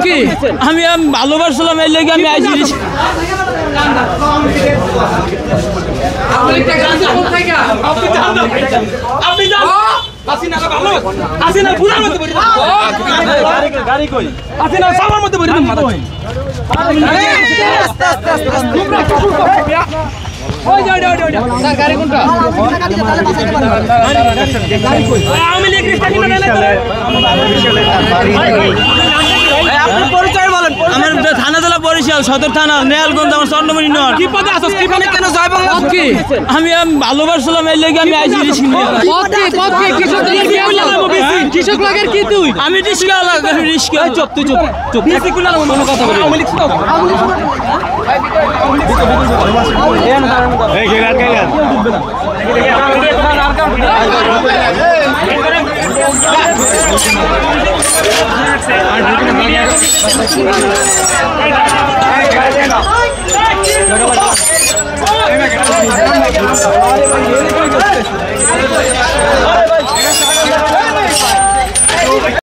কি আমি ভালোবাসলাম এই লেগে আমি আইছি পরিচয় বলেন। আমার থানা জেলা বরিশাল সদর থানা নেয়ালগঞ্জ আমার চন্দ্রমণি নর। কি পদে আছো? কি পদে কেন জয় বাংলা? কি আমি ভালোবাসলাম এই লেগে আমি আইছি কৃষক লাগের কি তুই? আমি রিস্কা লাগাই রিস্কা। চুপ তুই চুপ চুপ। বেশি কুলা না কোনো কথা বলি। আওয়ামী লীগ ছিল। এই কে রাত গেল আর